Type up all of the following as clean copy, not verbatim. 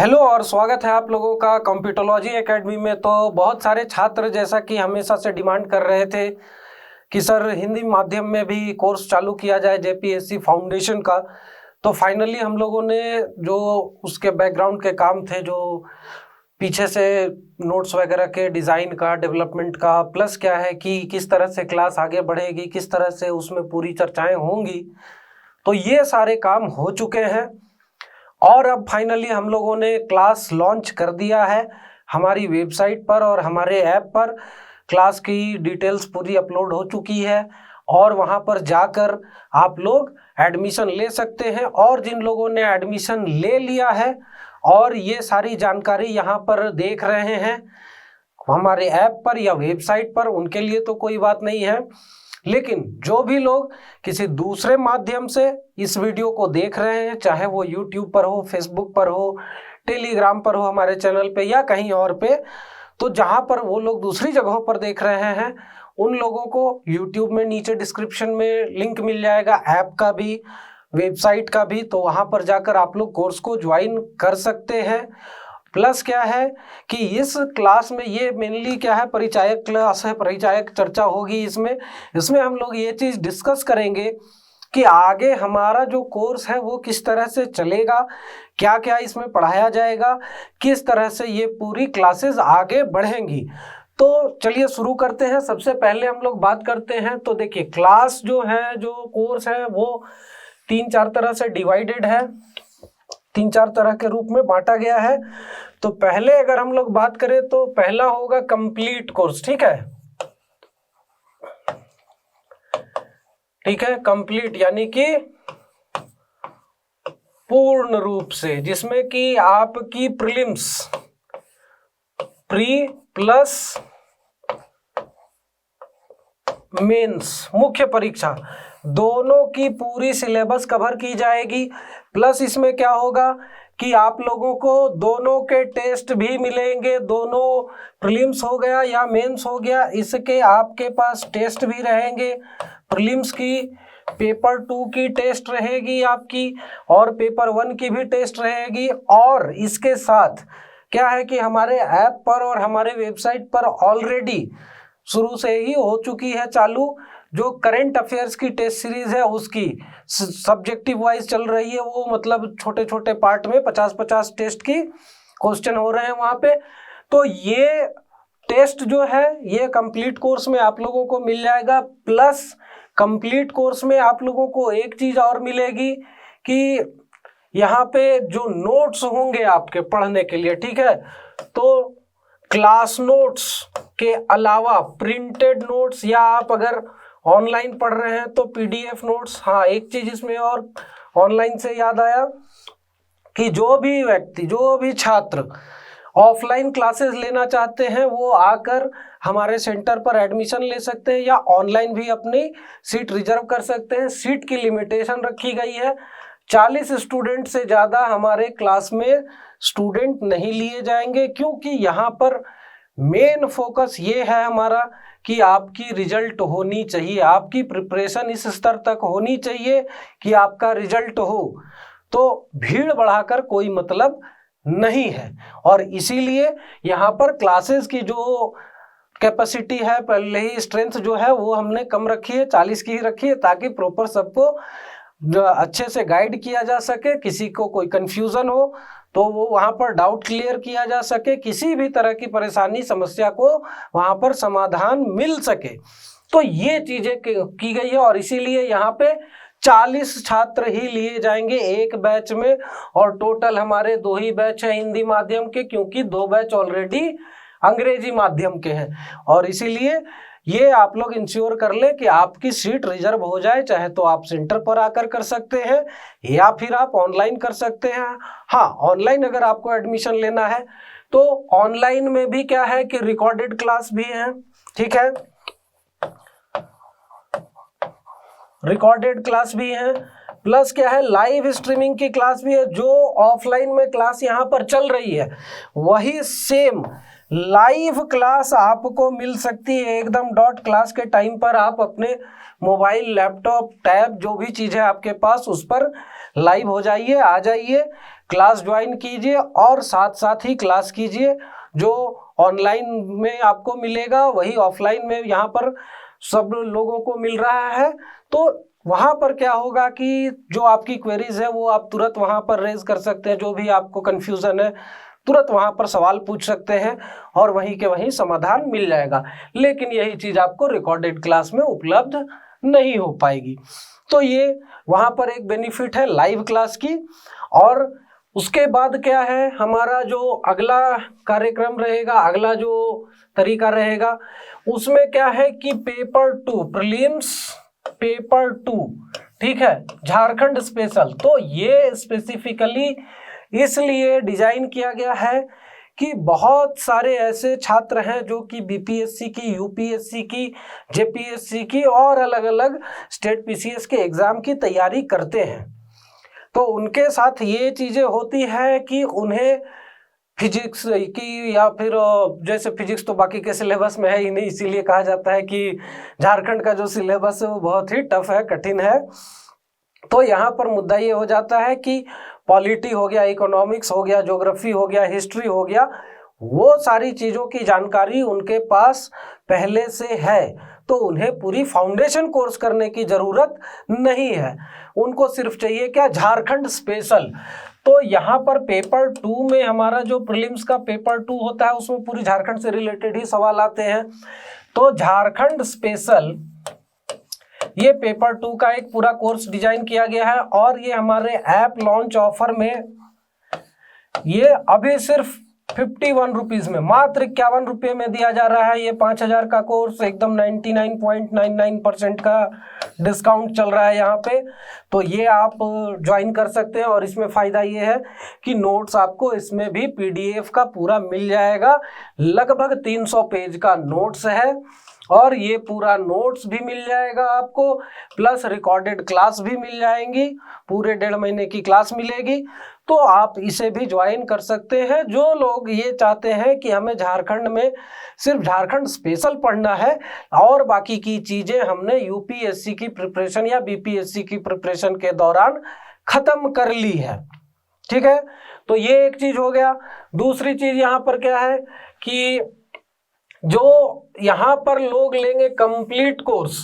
Hello और स्वागत है आप लोगों का कंप्यूटरोलॉजी एकेडमी में। तो बहुत सारे छात्र जैसा कि हमेशा से डिमांड कर रहे थे कि सर हिंदी माध्यम में भी कोर्स चालू किया जाए जेपीएससी फाउंडेशन का। तो फाइनली हम लोगों ने जो उसके बैकग्राउंड के काम थे, जो पीछे से नोट्स वगैरह के डिज़ाइन का, डेवलपमेंट का, प्लस क्या है कि किस तरह से क्लास आगे बढ़ेगी, किस तरह से उसमें पूरी चर्चाएं होंगी, तो ये सारे काम हो चुके हैं। और अब फाइनली हम लोगों ने क्लास लॉन्च कर दिया है हमारी वेबसाइट पर और हमारे ऐप पर। क्लास की डिटेल्स पूरी अपलोड हो चुकी है और वहाँ पर जाकर आप लोग एडमिशन ले सकते हैं। और जिन लोगों ने एडमिशन ले लिया है और ये सारी जानकारी यहाँ पर देख रहे हैं हमारे ऐप पर या वेबसाइट पर, उनके लिए तो कोई बात नहीं है। लेकिन जो भी लोग किसी दूसरे माध्यम से इस वीडियो को देख रहे हैं, चाहे वो यूट्यूब पर हो, फेसबुक पर हो, टेलीग्राम पर हो, हमारे चैनल पे या कहीं और पे, तो जहां पर वो लोग दूसरी जगहों पर देख रहे हैं उन लोगों को यूट्यूब में नीचे डिस्क्रिप्शन में लिंक मिल जाएगा, ऐप का भी, वेबसाइट का भी। तो वहां पर जाकर आप लोग कोर्स को ज्वाइन कर सकते हैं। प्लस क्या है कि इस क्लास में ये मेनली क्या है, परिचायक क्लास है, परिचायक चर्चा होगी। इसमें हम लोग ये चीज़ डिस्कस करेंगे कि आगे हमारा जो कोर्स है वो किस तरह से चलेगा, क्या क्या इसमें पढ़ाया जाएगा, किस तरह से ये पूरी क्लासेस आगे बढ़ेंगी। तो चलिए शुरू करते हैं। सबसे पहले हम लोग बात करते हैं, तो देखिए क्लास जो है, जो कोर्स है वो 3-4 तरह से डिवाइडेड है, 3-4 तरह के रूप में बांटा गया है। तो पहले अगर हम लोग बात करें तो पहला होगा कंप्लीट कोर्स। ठीक है, कंप्लीट यानी कि पूर्ण रूप से, जिसमें कि आपकी प्रीलिम्स, प्री प्लस मेंस, मुख्य परीक्षा, दोनों की पूरी सिलेबस कवर की जाएगी। प्लस इसमें क्या होगा कि आप लोगों को दोनों के टेस्ट भी मिलेंगे, दोनों प्रीलिम्स हो गया या मेंस हो गया, इसके आपके पास टेस्ट भी रहेंगे। प्रीलिम्स की पेपर 2 की टेस्ट रहेगी आपकी और पेपर 1 की भी टेस्ट रहेगी। और इसके साथ क्या है कि हमारे ऐप पर और हमारे वेबसाइट पर ऑलरेडी शुरू से ही हो चुकी है चालू, जो करंट अफेयर्स की टेस्ट सीरीज है उसकी सब्जेक्टिव वाइज चल रही है। वो मतलब छोटे छोटे पार्ट में 50-50 टेस्ट की क्वेश्चन हो रहे हैं वहाँ पे। तो ये टेस्ट जो है ये कंप्लीट कोर्स में आप लोगों को मिल जाएगा। प्लस कंप्लीट कोर्स में आप लोगों को एक चीज़ और मिलेगी कि यहाँ पे जो नोट्स होंगे आपके पढ़ने के लिए, ठीक है, तो क्लास नोट्स के अलावा प्रिंटेड नोट्स, या आप अगर ऑनलाइन पढ़ रहे हैं तो पीडीएफ नोट्स। हाँ, एक चीज इसमें और ऑनलाइन से याद आया कि जो भी व्यक्ति, जो भी छात्र ऑफलाइन क्लासेस लेना चाहते हैं वो आकर हमारे सेंटर पर एडमिशन ले सकते हैं या ऑनलाइन भी अपनी सीट रिजर्व कर सकते हैं। सीट की लिमिटेशन रखी गई है, 40 स्टूडेंट से ज़्यादा हमारे क्लास में स्टूडेंट नहीं लिए जाएंगे, क्योंकि यहाँ पर मेन फोकस ये है हमारा कि आपकी रिजल्ट होनी चाहिए, आपकी प्रिपरेशन इस स्तर तक होनी चाहिए कि आपका रिजल्ट हो। तो भीड़ बढ़ाकर कोई मतलब नहीं है और इसीलिए यहाँ पर क्लासेस की जो कैपेसिटी है, पहले ही स्ट्रेंथ जो है वो हमने कम रखी है, 40 की ही रखी है, ताकि प्रॉपर सबको अच्छे से गाइड किया जा सके। किसी को कोई कंफ्यूजन हो तो वो वहाँ पर डाउट क्लियर किया जा सके, किसी भी तरह की परेशानी समस्या को वहाँ पर समाधान मिल सके। तो ये चीज़ें की गई है और इसीलिए यहाँ पे 40 छात्र ही लिए जाएंगे एक बैच में। और टोटल हमारे 2 ही बैच हैं हिंदी माध्यम के, क्योंकि 2 बैच ऑलरेडी अंग्रेजी माध्यम के हैं। और इसीलिए ये आप लोग इंश्योर कर ले कि आपकी सीट रिजर्व हो जाए, चाहे तो आप सेंटर पर आकर कर सकते हैं या फिर आप ऑनलाइन कर सकते हैं। हाँ, ऑनलाइन अगर आपको एडमिशन लेना है तो ऑनलाइन में भी क्या है कि रिकॉर्डेड क्लास भी है। ठीक है, रिकॉर्डेड क्लास भी है, प्लस क्या है, लाइव स्ट्रीमिंग की क्लास भी है। जो ऑफलाइन में क्लास यहाँ पर चल रही है वही सेम लाइव क्लास आपको मिल सकती है एकदम डॉट क्लास के टाइम पर। आप अपने मोबाइल, लैपटॉप, टैब, जो भी चीज़ है आपके पास, उस पर लाइव हो जाइए, आ जाइए, क्लास ज्वाइन कीजिए और साथ साथ ही क्लास कीजिए। जो ऑनलाइन में आपको मिलेगा वही ऑफलाइन में यहाँ पर सब लोगों को मिल रहा है। तो वहाँ पर क्या होगा कि जो आपकी क्वेरीज है वो आप तुरंत वहाँ पर रेज कर सकते हैं। जो भी आपको कन्फ्यूज़न है तुरंत वहाँ पर सवाल पूछ सकते हैं और वहीं के वहीं समाधान मिल जाएगा। लेकिन यही चीज़ आपको रिकॉर्डेड क्लास में उपलब्ध नहीं हो पाएगी। तो ये वहाँ पर एक बेनिफिट है लाइव क्लास की। और उसके बाद क्या है, हमारा जो अगला कार्यक्रम रहेगा, अगला जो तरीका रहेगा, उसमें क्या है कि पेपर 2 प्रीलिम्स पेपर 2, ठीक है, झारखंड स्पेशल। तो ये स्पेसिफिकली इसलिए डिजाइन किया गया है कि बहुत सारे ऐसे छात्र हैं जो कि बीपीएससी की, यूपीएससी की, जेपीएससी की और अलग अलग स्टेट पीसीएस के एग्जाम की तैयारी करते हैं। तो उनके साथ ये चीज़ें होती है कि उन्हें फिजिक्स की या फिर जैसे फिजिक्स तो बाकी के सिलेबस में है ही नहीं, इसीलिए कहा जाता है कि झारखंड का जो सिलेबस है वो बहुत ही टफ है, कठिन है। तो यहाँ पर मुद्दा ये हो जाता है कि पॉलिटी हो गया, इकोनॉमिक्स हो गया, ज्योग्राफी हो गया, हिस्ट्री हो गया, वो सारी चीज़ों की जानकारी उनके पास पहले से है। तो उन्हें पूरी फाउंडेशन कोर्स करने की ज़रूरत नहीं है, उनको सिर्फ चाहिए क्या, झारखंड स्पेशल। तो यहाँ पर पेपर 2 में हमारा जो प्रीलिम्स का पेपर 2 होता है उसमें पूरी झारखंड से रिलेटेड ही सवाल आते हैं। तो झारखंड स्पेशल ये पेपर 2 का एक पूरा कोर्स डिजाइन किया गया है और ये हमारे ऐप लॉन्च ऑफर में ये अभी सिर्फ 51 रुपीज़ में, मात्र 51 रुपये में दिया जा रहा है। ये 5000 का कोर्स एकदम 99.99% का डिस्काउंट चल रहा है यहाँ पे। तो ये आप ज्वाइन कर सकते हैं और इसमें फ़ायदा ये है कि नोट्स आपको इसमें भी पीडीएफ का पूरा मिल जाएगा। लगभग 300 पेज का नोट्स है और ये पूरा नोट्स भी मिल जाएगा आपको, प्लस रिकॉर्डेड क्लास भी मिल जाएंगी, पूरे 1.5 महीने की क्लास मिलेगी। तो आप इसे भी ज्वाइन कर सकते हैं। जो लोग ये चाहते हैं कि हमें झारखंड में सिर्फ झारखंड स्पेशल पढ़ना है और बाकी की चीज़ें हमने यूपीएससी की प्रिपरेशन या बीपीएससी की प्रिपरेशन के दौरान ख़त्म कर ली है, ठीक है। तो ये एक चीज़ हो गया। दूसरी चीज़ यहाँ पर क्या है कि जो यहाँ पर लोग लेंगे कंप्लीट कोर्स,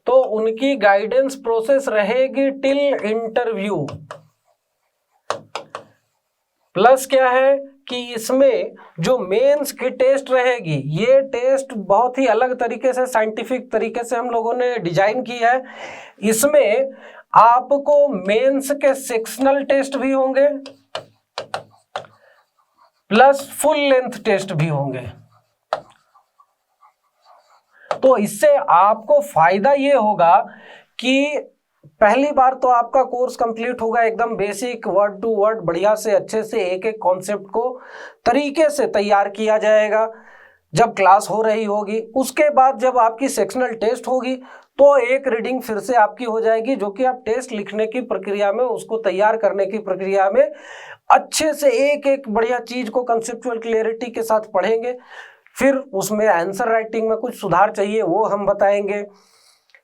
तो उनकी गाइडेंस प्रोसेस रहेगी टिल इंटरव्यू। प्लस क्या है कि इसमें जो मेंस की टेस्ट रहेगी, ये टेस्ट बहुत ही अलग तरीके से, साइंटिफिक तरीके से हम लोगों ने डिजाइन की है। इसमें आपको मेंस के सेक्शनल टेस्ट भी होंगे प्लस फुल लेंथ टेस्ट भी होंगे। तो इससे आपको फायदा ये होगा कि पहली बार तो आपका कोर्स कंप्लीट होगा एकदम बेसिक, वर्ड टू वर्ड बढ़िया से अच्छे से एक एक कॉन्सेप्ट को तरीके से तैयार किया जाएगा जब क्लास हो रही होगी। उसके बाद जब आपकी सेक्शनल टेस्ट होगी तो एक रीडिंग फिर से आपकी हो जाएगी, जो कि आप टेस्ट लिखने की प्रक्रिया में, उसको तैयार करने की प्रक्रिया में अच्छे से एक एक बढ़िया चीज़ को कंसेप्चुअल क्लियरिटी के साथ पढ़ेंगे। फिर उसमें आंसर राइटिंग में कुछ सुधार चाहिए वो हम बताएंगे,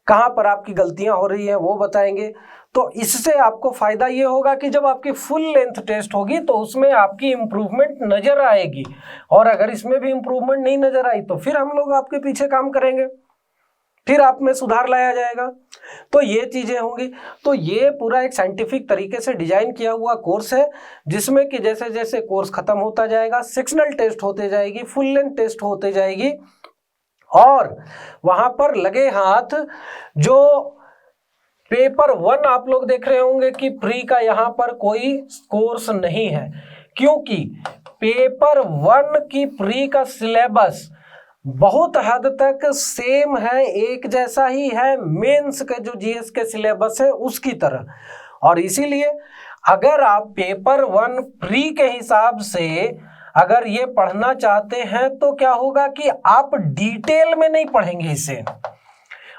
कहाँ पर आपकी गलतियां हो रही हैं वो बताएंगे। तो इससे आपको फ़ायदा ये होगा कि जब आपकी फुल लेंथ टेस्ट होगी तो उसमें आपकी इम्प्रूवमेंट नज़र आएगी, और अगर इसमें भी इम्प्रूवमेंट नहीं नज़र आई तो फिर हम लोग आपके पीछे काम करेंगे, फिर आप में सुधार लाया जाएगा। तो ये चीज़ें होंगी। तो ये पूरा एक साइंटिफिक तरीके से डिजाइन किया हुआ कोर्स है, जिसमें कि जैसे जैसे कोर्स खत्म होता जाएगा सेक्शनल टेस्ट होते जाएगी, फुल लेंथ टेस्ट होते जाएगी, और वहाँ पर लगे हाथ जो पेपर 1 आप लोग देख रहे होंगे कि प्री का यहाँ पर कोई कोर्स नहीं है, क्योंकि पेपर 1 की प्री का सिलेबस बहुत हद तक सेम है, एक जैसा ही है मेंस के जो जीएस के सिलेबस है उसकी तरह। और इसीलिए अगर आप पेपर 1 प्री के हिसाब से अगर ये पढ़ना चाहते हैं तो क्या होगा कि आप डिटेल में नहीं पढ़ेंगे इसे,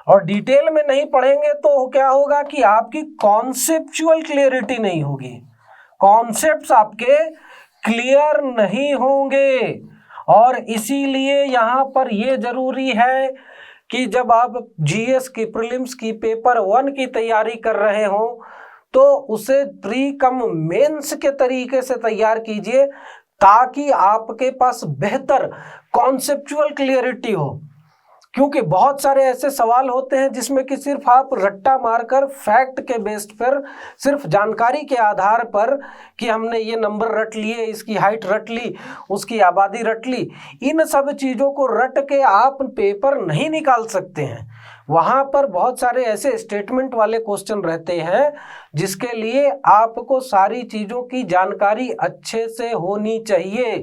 और डिटेल में नहीं पढ़ेंगे तो क्या होगा कि आपकी कॉन्सेप्चुअल क्लियरिटी नहीं होगी, कॉन्सेप्ट्स आपके क्लियर नहीं होंगे। और इसीलिए यहाँ पर ये जरूरी है कि जब आप जीएस की प्रीलिम्स की पेपर 1 की तैयारी कर रहे हो तो उसे प्री कम मेंस के तरीके से तैयार कीजिए, ताकि आपके पास बेहतर कॉन्सेप्चुअल क्लियरिटी हो। क्योंकि बहुत सारे ऐसे सवाल होते हैं जिसमें कि सिर्फ आप रट्टा मारकर फैक्ट के बेस्ड पर, सिर्फ जानकारी के आधार पर कि हमने ये नंबर रट लिए, इसकी हाइट रट ली, उसकी आबादी रट ली, इन सब चीज़ों को रट के आप पेपर नहीं निकाल सकते हैं। वहाँ पर बहुत सारे ऐसे स्टेटमेंट वाले क्वेश्चन रहते हैं जिसके लिए आपको सारी चीज़ों की जानकारी अच्छे से होनी चाहिए,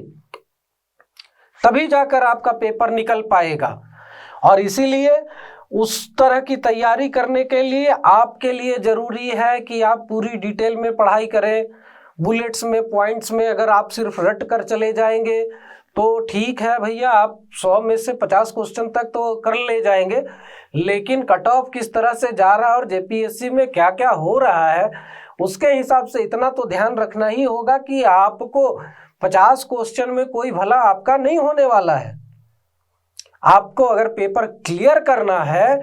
तभी जाकर आपका पेपर निकल पाएगा। और इसीलिए उस तरह की तैयारी करने के लिए आपके लिए ज़रूरी है कि आप पूरी डिटेल में पढ़ाई करें। बुलेट्स में, पॉइंट्स में अगर आप सिर्फ रट कर चले जाएंगे तो ठीक है भैया, आप 100 में से 50 क्वेश्चन तक तो कर ले जाएंगे, लेकिन कट ऑफ किस तरह से जा रहा है और जेपीएससी में क्या क्या हो रहा है उसके हिसाब से इतना तो ध्यान रखना ही होगा कि आपको 50 क्वेश्चन में कोई भला आपका नहीं होने वाला है। आपको अगर पेपर क्लियर करना है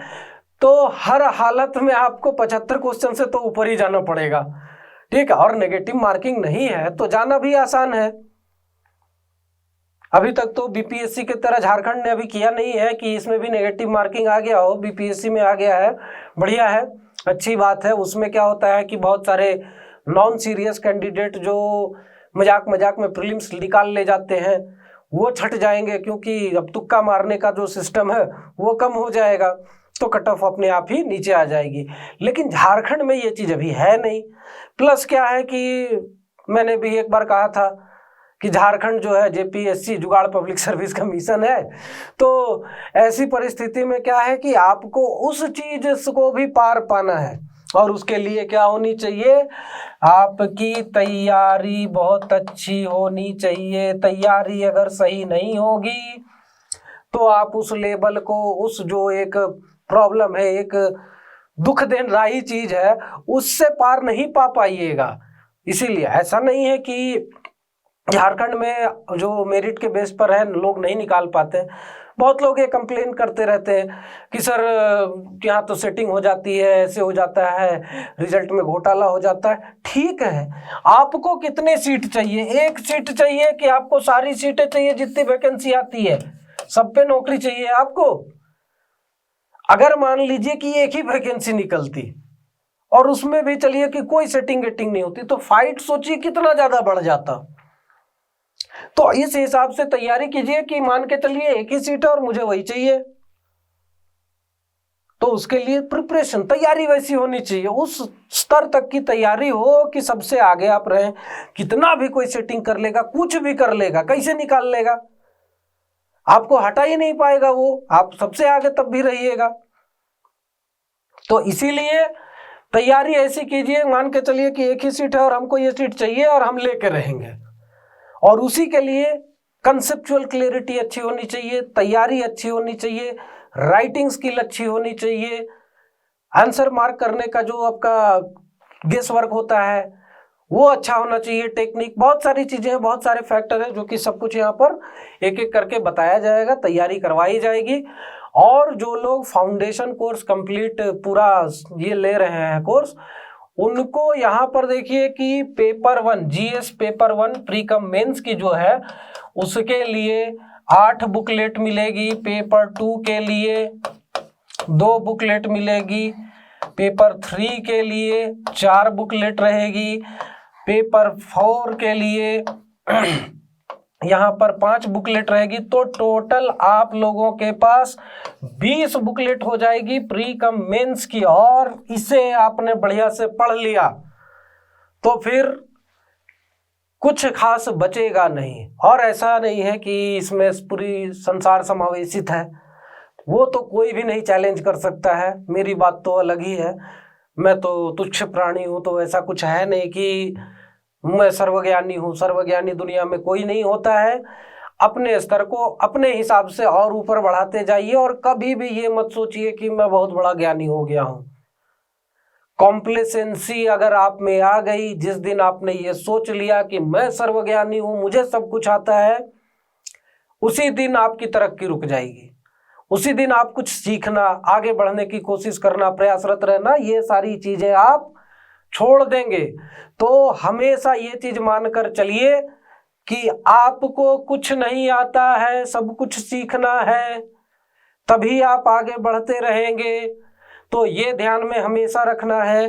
तो हर हालत में आपको 75 क्वेश्चन से तो ऊपर ही जाना पड़ेगा, ठीक है। और नेगेटिव मार्किंग नहीं है तो जाना भी आसान है। अभी तक तो बीपीएससी की तरह झारखंड ने अभी किया नहीं है कि इसमें भी नेगेटिव मार्किंग आ गया हो, बीपीएससी में आ गया है, बढ़िया है, अच्छी बात है। उसमें क्या होता है कि बहुत सारे नॉन सीरियस कैंडिडेट जो मजाक मजाक में प्रीलिम्स निकाल ले जाते हैं वो छट जाएंगे, क्योंकि अब तुक्का मारने का जो सिस्टम है वो कम हो जाएगा, तो कट ऑफ अपने आप ही नीचे आ जाएगी। लेकिन झारखंड में ये चीज़ अभी है नहीं। प्लस क्या है कि मैंने भी एक बार कहा था कि झारखंड जो है जेपीएससी जुगाड़ पब्लिक सर्विस कमीशन है, तो ऐसी परिस्थिति में क्या है कि आपको उस चीज़ को भी पार पाना है, और उसके लिए क्या होनी चाहिए, आपकी तैयारी बहुत अच्छी होनी चाहिए। तैयारी अगर सही नहीं होगी तो आप उस लेवल को, उस जो एक प्रॉब्लम है, एक दुख देने चीज है, उससे पार नहीं पा पाइएगा। इसीलिए ऐसा नहीं है कि झारखंड में जो मेरिट के बेस पर है लोग नहीं निकाल पाते। बहुत लोग ये कंप्लेन करते रहते हैं कि सर यहाँ तो सेटिंग हो जाती है, ऐसे हो जाता है, रिजल्ट में घोटाला हो जाता है। ठीक है, आपको कितने सीट चाहिए? एक सीट चाहिए कि आपको सारी सीटें चाहिए? जितनी वैकेंसी आती है सब पे नौकरी चाहिए आपको? अगर मान लीजिए कि एक ही वैकेंसी निकलती और उसमें भी चलिए कि कोई सेटिंग वेटिंग नहीं होती, तो फाइट सोचिए कितना ज्यादा बढ़ जाता। तो इस हिसाब से तैयारी कीजिए कि मान के चलिए एक ही सीट है और मुझे वही चाहिए, तो उसके लिए प्रिपरेशन, तैयारी वैसी होनी चाहिए, उस स्तर तक की तैयारी हो कि सबसे आगे आप रहें। कितना भी कोई सेटिंग कर लेगा, कुछ भी कर लेगा, कैसे निकाल लेगा, आपको हटा ही नहीं पाएगा वो, आप सबसे आगे तब भी रहिएगा। तो इसीलिए तैयारी ऐसी कीजिए, मान के चलिए कि एक ही सीट है और हमको ये सीट चाहिए और हम लेके रहेंगे, और उसी के लिए कंसेप्चुअल क्लियरिटी अच्छी होनी चाहिए, तैयारी अच्छी होनी चाहिए, राइटिंग स्किल अच्छी होनी चाहिए, आंसर मार्क करने का जो आपका गेस वर्क होता है वो अच्छा होना चाहिए, टेक्निक, बहुत सारी चीज़ें हैं, बहुत सारे फैक्टर हैं जो कि सब कुछ यहाँ पर एक एक करके बताया जाएगा, तैयारी करवाई जाएगी। और जो लोग फाउंडेशन कोर्स कंप्लीट पूरा ये ले रहे हैं कोर्स, उनको यहाँ पर देखिए कि paper 1 GS paper 1 pre cum mains की जो है उसके लिए 8 बुकलेट मिलेगी, पेपर 2 के लिए 2 बुकलेट मिलेगी, पेपर 3 के लिए 4 बुकलेट रहेगी, पेपर 4 के लिए यहाँ पर 5 बुकलेट रहेगी। तो टोटल आप लोगों के पास 20 बुकलेट हो जाएगी प्री कम मेंस की, और इसे आपने बढ़िया से पढ़ लिया तो फिर कुछ खास बचेगा नहीं। और ऐसा नहीं है कि इसमें पूरी संसार समावेशित है, वो तो कोई भी नहीं चैलेंज कर सकता है, मेरी बात तो अलग ही है। मैं तो तुच्छ प्राणी हूँ, तो ऐसा कुछ है नहीं कि मैं सर्वज्ञानी हूँ। सर्वज्ञानी दुनिया में कोई नहीं होता है। अपने स्तर को अपने हिसाब से और ऊपर बढ़ाते जाइए, और कभी भी ये मत सोचिए कि मैं बहुत बड़ा ज्ञानी हो गया हूँ। कॉम्प्लेसेंसी अगर आप में आ गई, जिस दिन आपने ये सोच लिया कि मैं सर्वज्ञानी हूँ, मुझे सब कुछ आता है, उसी दिन आपकी तरक्की रुक जाएगी। उसी दिन आप कुछ सीखना, आगे बढ़ने की कोशिश करना, प्रयासरत रहना, ये सारी चीजें आप छोड़ देंगे। तो हमेशा ये चीज मानकर चलिए कि आपको कुछ नहीं आता है, सब कुछ सीखना है, तभी आप आगे बढ़ते रहेंगे। तो ये ध्यान में हमेशा रखना है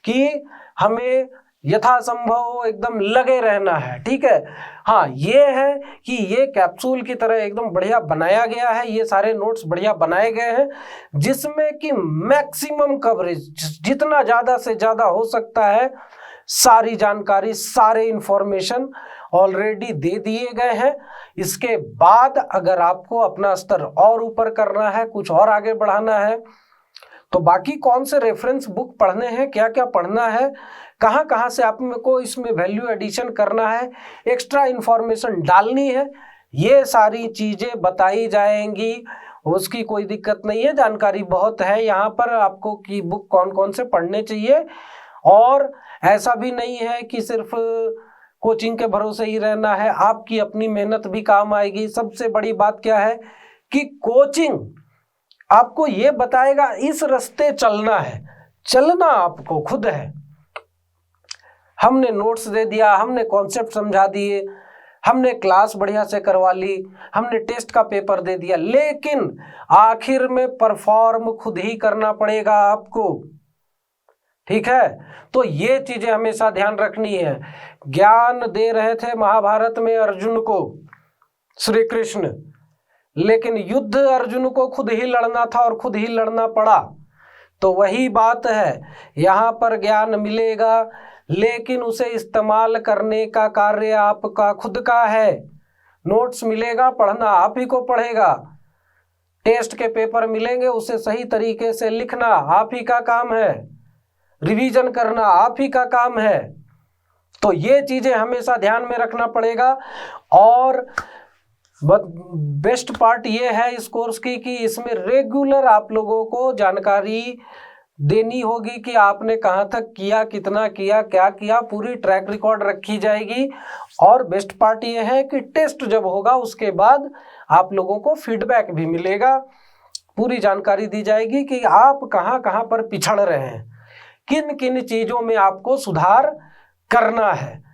कि हमें यथासंभव एकदम लगे रहना है, ठीक है। हाँ, ये है कि ये कैप्सूल की तरह एकदम बढ़िया बनाया गया है, ये सारे नोट्स बढ़िया बनाए गए हैं, जिसमें कि मैक्सिमम कवरेज, जितना ज़्यादा से ज़्यादा हो सकता है, सारी जानकारी, सारे इंफॉर्मेशन ऑलरेडी दे दिए गए हैं। इसके बाद अगर आपको अपना स्तर और ऊपर करना है, कुछ और आगे बढ़ाना है, तो बाकी कौन से रेफरेंस बुक पढ़ने हैं, क्या क्या पढ़ना है, कहाँ कहाँ से आपको इसमें वैल्यू एडिशन करना है, एक्स्ट्रा इंफॉर्मेशन डालनी है, ये सारी चीज़ें बताई जाएंगी। उसकी कोई दिक्कत नहीं है, जानकारी बहुत है यहाँ पर आपको कि बुक कौन कौन से पढ़ने चाहिए। और ऐसा भी नहीं है कि सिर्फ कोचिंग के भरोसे ही रहना है, आपकी अपनी मेहनत भी काम आएगी। सबसे बड़ी बात क्या है कि कोचिंग आपको ये बताएगा इस रास्ते चलना है, चलना आपको खुद है। हमने नोट्स दे दिया, हमने कॉन्सेप्ट समझा दिए, हमने क्लास बढ़िया से करवा ली, हमने टेस्ट का पेपर दे दिया, लेकिन आखिर में परफॉर्म खुद ही करना पड़ेगा आपको, ठीक है। तो ये चीजें हमेशा ध्यान रखनी है। ज्ञान दे रहे थे महाभारत में अर्जुन को श्री कृष्ण, लेकिन युद्ध अर्जुन को खुद ही लड़ना था और खुद ही लड़ना पड़ा। तो वही बात है, यहाँ पर ज्ञान मिलेगा, लेकिन उसे इस्तेमाल करने का कार्य आपका खुद का है। नोट्स मिलेगा, पढ़ना आप ही को पड़ेगा। टेस्ट के पेपर मिलेंगे, उसे सही तरीके से लिखना आप ही का काम है, रिवीजन करना आप ही का काम है। तो ये चीजें हमेशा ध्यान में रखना पड़ेगा। और बेस्ट पार्ट ये है इस कोर्स की कि इसमें रेगुलर आप लोगों को जानकारी देनी होगी कि आपने कहाँ तक किया, कितना किया, क्या किया, पूरी ट्रैक रिकॉर्ड रखी जाएगी। और बेस्ट पार्ट ये है कि टेस्ट जब होगा उसके बाद आप लोगों को फीडबैक भी मिलेगा, पूरी जानकारी दी जाएगी कि आप कहाँ कहाँ पर पिछड़ रहे हैं, किन किन चीज़ों में आपको सुधार करना है।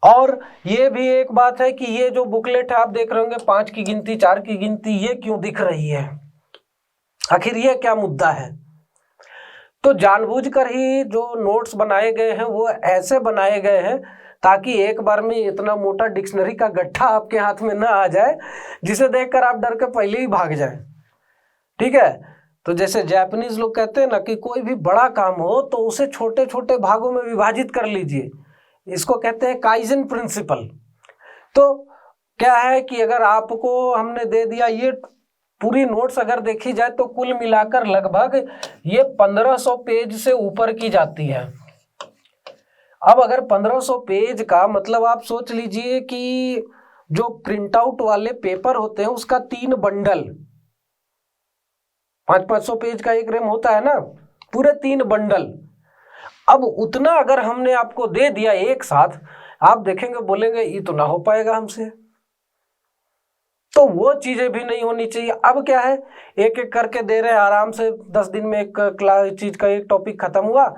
और ये भी एक बात है कि ये जो बुकलेट है आप देख रहे होंगे, 5 की गिनती, 4 की गिनती, ये क्यों दिख रही है, आखिर ये क्या मुद्दा है। तो जानबूझकर ही जो नोट्स बनाए गए हैं वो ऐसे बनाए गए हैं ताकि एक बार में इतना मोटा डिक्शनरी का गट्ठा आपके हाथ में ना आ जाए जिसे देखकर आप डर के पहले ही भाग जाएं, ठीक है। तो जैसे जापानीज लोग कहते हैं ना कि कोई भी बड़ा काम हो तो उसे छोटे छोटे भागों में विभाजित कर लीजिए, इसको कहते हैं काइजन प्रिंसिपल। तो क्या है कि अगर आपको हमने दे दिया, ये पूरी नोट्स अगर देखी जाए तो कुल मिलाकर लगभग ये 1500 पेज से ऊपर की जाती है। अब अगर 1500 पेज का मतलब आप सोच लीजिए कि जो प्रिंट आउट वाले पेपर होते हैं उसका 3 बंडल, 500 पेज का एक रेम होता है ना, पूरे 3 बंडल। अब उतना अगर हमने आपको दे दिया एक साथ, आप देखेंगे बोलेंगे ये तो ना हो पाएगा हमसे, तो वो चीजें भी नहीं होनी चाहिए। अब क्या है, एक एक करके दे रहे हैं, आराम से 10 दिन में एक क्लास चीज का एक टॉपिक खत्म हुआ,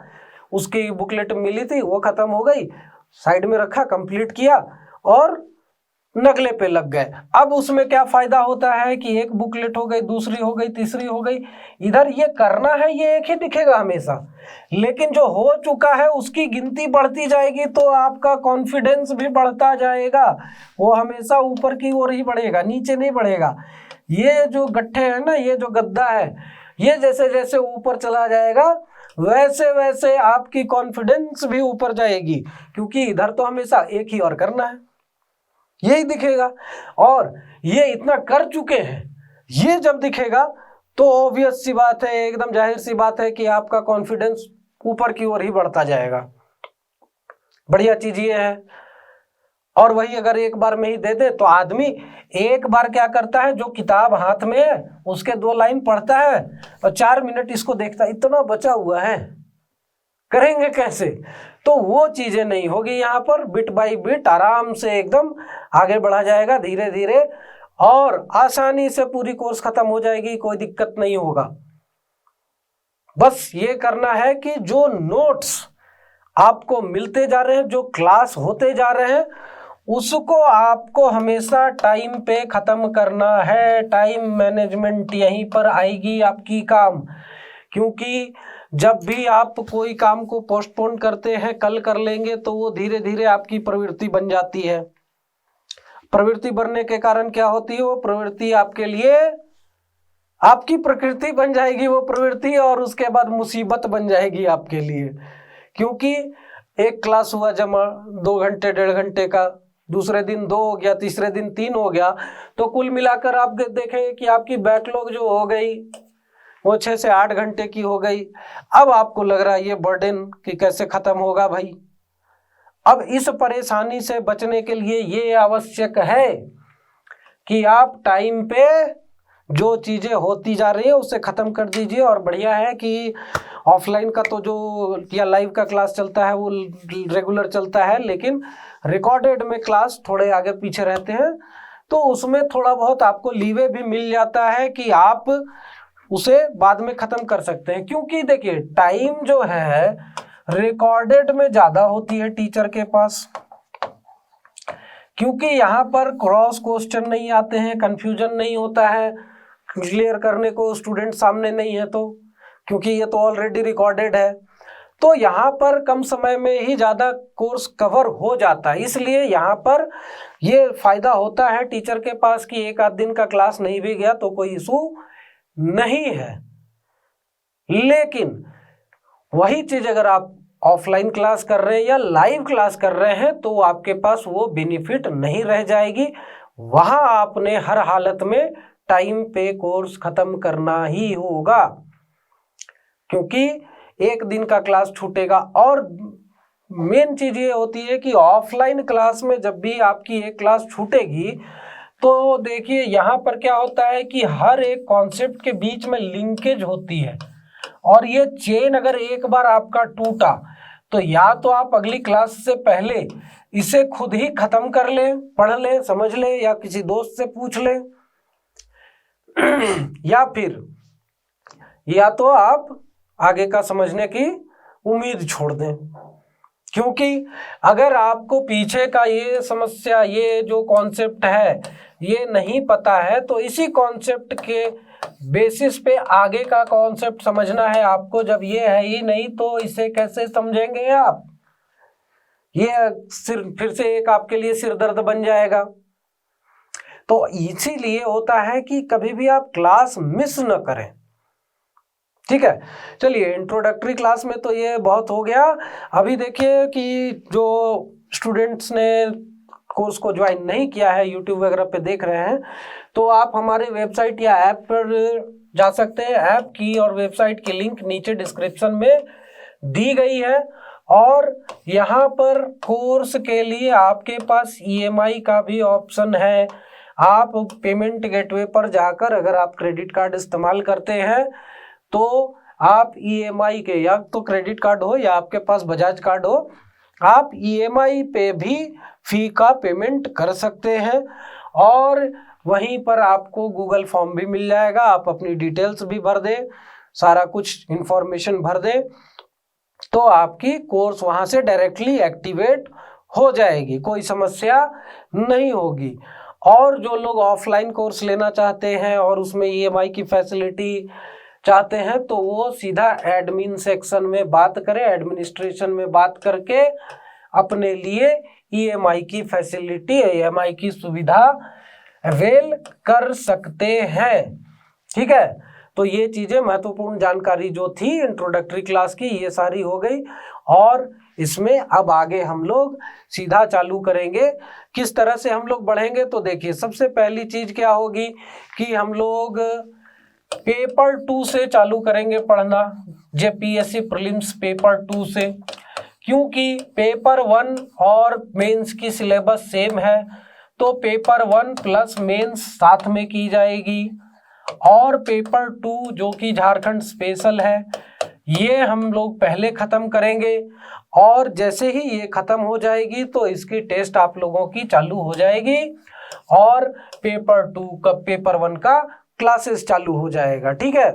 उसकी बुकलेट मिली थी वो खत्म हो गई, साइड में रखा, कंप्लीट किया और नगले पे लग गए। अब उसमें क्या फायदा होता है कि एक बुकलेट हो गई, दूसरी हो गई, तीसरी हो गई, इधर ये करना है ये एक ही दिखेगा हमेशा, लेकिन जो हो चुका है उसकी गिनती बढ़ती जाएगी तो आपका कॉन्फिडेंस भी बढ़ता जाएगा, वो हमेशा ऊपर की ओर ही बढ़ेगा, नीचे नहीं बढ़ेगा। ये जो गट्ठे है ना, ये जो गद्दा है, ये जैसे जैसे ऊपर चला जाएगा वैसे वैसे आपकी कॉन्फिडेंस भी ऊपर जाएगी, क्योंकि इधर तो हमेशा एक ही और करना है, यही दिखेगा। और ये इतना कर चुके हैं, ये जब दिखेगा तो ऑब्वियस सी बात है, एकदम जाहिर सी बात है कि आपका कॉन्फिडेंस ऊपर की ओर ही बढ़ता जाएगा। बढ़िया चीज ये है। और वही अगर एक बार में ही दे दे तो आदमी एक बार क्या करता है, जो किताब हाथ में है उसके 2 लाइन पढ़ता है और 4 मिनट इसको देखता है, इतना बचा हुआ है, करेंगे कैसे। तो वो चीजें नहीं होगी, यहाँ पर बिट बाय बिट आराम से एकदम आगे बढ़ा जाएगा धीरे धीरे। और आसानी से पूरी कोर्स खत्म हो जाएगी, कोई दिक्कत नहीं होगा। बस ये करना है कि जो नोट्स आपको मिलते जा रहे हैं, जो क्लास होते जा रहे हैं, उसको आपको हमेशा टाइम पे खत्म करना है। टाइम मैनेजमेंट यहीं पर आएगी आपकी काम, क्योंकि जब भी आप कोई काम को पोस्टपोन करते हैं, कल कर लेंगे, तो वो धीरे धीरे आपकी प्रवृत्ति बन जाती है। प्रवृत्ति बनने के कारण क्या होती है, वो प्रवृत्ति आपके लिए आपकी प्रकृति बन जाएगी वो प्रवृत्ति, और उसके बाद मुसीबत बन जाएगी आपके लिए। क्योंकि एक क्लास हुआ जमा 2 घंटे 1.5 घंटे का, दूसरे दिन 2 हो गया, तीसरे दिन 3 हो गया, तो कुल मिलाकर आप देखेंगे कि आपकी बैकलॉग जो हो गई वो 6 से 8 घंटे की हो गई। अब आपको लग रहा है ये बर्डन कि कैसे खत्म होगा भाई। अब इस परेशानी से बचने के लिए ये आवश्यक है कि आप टाइम पे जो चीज़ें होती जा रही है उसे ख़त्म कर दीजिए। और बढ़िया है कि ऑफलाइन का तो जो या लाइव का क्लास चलता है वो रेगुलर चलता है, लेकिन रिकॉर्डेड में क्लास थोड़े आगे पीछे रहते हैं, तो उसमें थोड़ा बहुत आपको लीवे भी मिल जाता है कि आप उसे बाद में ख़त्म कर सकते हैं। क्योंकि देखिए टाइम जो है रिकॉर्डेड में ज़्यादा होती है टीचर के पास, क्योंकि यहाँ पर क्रॉस क्वेश्चन नहीं आते हैं, कंफ्यूजन नहीं होता है, क्लियर करने को स्टूडेंट सामने नहीं है, तो क्योंकि ये तो ऑलरेडी रिकॉर्डेड है, तो यहाँ पर कम समय में ही ज़्यादा कोर्स कवर हो जाता है। इसलिए यहाँ पर ये फायदा होता है टीचर के पास कि एक आध दिन का क्लास नहीं भी गया तो कोई इशू नहीं है। लेकिन वही चीज़ अगर आप ऑफलाइन क्लास कर रहे हैं या लाइव क्लास कर रहे हैं तो आपके पास वो बेनिफिट नहीं रह जाएगी। वहाँ आपने हर हालत में टाइम पे कोर्स खत्म करना ही होगा, क्योंकि एक दिन का क्लास छूटेगा। और मेन चीज़ ये होती है कि ऑफलाइन क्लास में जब भी आपकी एक क्लास छूटेगी तो देखिए यहाँ पर क्या होता है कि हर एक कॉन्सेप्ट के बीच में लिंकेज होती है, और ये चेन अगर एक बार आपका टूटा तो या तो आप अगली क्लास से पहले इसे खुद ही खत्म कर लें, पढ़ लें, समझ लें, या किसी दोस्त से पूछ लें, या फिर या तो आप आगे का समझने की उम्मीद छोड़ दें। क्योंकि अगर आपको पीछे का ये समस्या, ये जो कॉन्सेप्ट है ये नहीं पता है, तो इसी कॉन्सेप्ट के बेसिस पे आगे का कॉन्सेप्ट समझना है आपको। जब ये है ही नहीं तो इसे कैसे समझेंगे आप? ये फिर से एक आपके लिए सिरदर्द बन जाएगा। तो इसीलिए होता है कि कभी भी आप क्लास मिस न करें। ठीक है, चलिए इंट्रोडक्टरी क्लास में तो ये बहुत हो गया। अभी देखिए कि जो स्टूडेंट्स ने कोर्स को ज्वाइन नहीं किया है, यूट्यूब वगैरह पे देख रहे हैं, तो आप हमारे वेबसाइट या ऐप पर जा सकते हैं। ऐप की और वेबसाइट की लिंक नीचे डिस्क्रिप्शन में दी गई है। और यहाँ पर कोर्स के लिए आपके पास EMI का भी ऑप्शन है। आप पेमेंट गेटवे पर जाकर अगर आप क्रेडिट कार्ड इस्तेमाल करते हैं तो आप EMI के, या तो क्रेडिट कार्ड हो या आपके पास बजाज कार्ड हो, आप EMI पे भी फी का पेमेंट कर सकते हैं। और वहीं पर आपको गूगल फॉर्म भी मिल जाएगा, आप अपनी डिटेल्स भी भर दें, सारा कुछ इंफॉर्मेशन भर दें, तो आपकी कोर्स वहाँ से डायरेक्टली एक्टिवेट हो जाएगी, कोई समस्या नहीं होगी। और जो लोग ऑफलाइन कोर्स लेना चाहते हैं और उसमें EMI की फैसिलिटी चाहते हैं तो वो सीधा एडमिन सेक्शन में बात करें, एडमिनिस्ट्रेशन में बात करके अपने लिए EMI की फैसिलिटी, EMI की सुविधा अवेल कर सकते हैं। ठीक है, तो ये चीज़ें महत्वपूर्ण जानकारी जो थी इंट्रोडक्टरी क्लास की ये सारी हो गई। और इसमें अब आगे हम लोग सीधा चालू करेंगे। किस तरह से हम लोग बढ़ेंगे, तो देखिए सबसे पहली चीज़ क्या होगी कि हम लोग पेपर 2 से चालू करेंगे पढ़ना, JPSC प्रीलिम्स पेपर 2 से, क्योंकि पेपर 1 और मेंस की सिलेबस सेम है, तो पेपर 1 प्लस मेंस साथ में की जाएगी। और पेपर 2 जो कि झारखंड स्पेशल है ये हम लोग पहले ख़त्म करेंगे, और जैसे ही ये ख़त्म हो जाएगी तो इसकी टेस्ट आप लोगों की चालू हो जाएगी। और पेपर 2 का पेपर 1 का क्लासेस चालू हो जाएगा। ठीक है,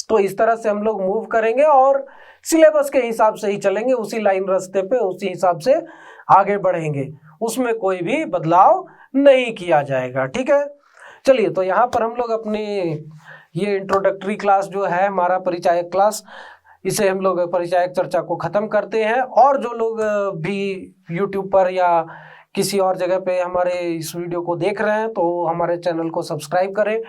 तो इस तरह से हम लोग मूव करेंगे और सिलेबस के हिसाब से ही चलेंगे, उसी लाइन रास्ते पे उसी हिसाब से आगे बढ़ेंगे, उसमें कोई भी बदलाव नहीं किया जाएगा। ठीक है, चलिए तो यहाँ पर हम लोग अपनी ये इंट्रोडक्टरी क्लास जो है हमारा परिचायक क्लास, इसे हम लोग परिचायक चर्चा को ख़त्म करते हैं। और जो लोग भी यूट्यूब पर या किसी और जगह पे हमारे इस वीडियो को देख रहे हैं तो हमारे चैनल को सब्सक्राइब करें,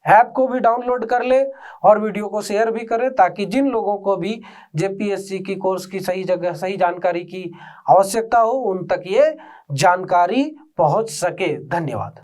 ऐप को भी डाउनलोड कर लें और वीडियो को शेयर भी करें, ताकि जिन लोगों को भी जेपीएससी की कोर्स की सही जगह सही जानकारी की आवश्यकता हो उन तक ये जानकारी पहुंच सके। धन्यवाद।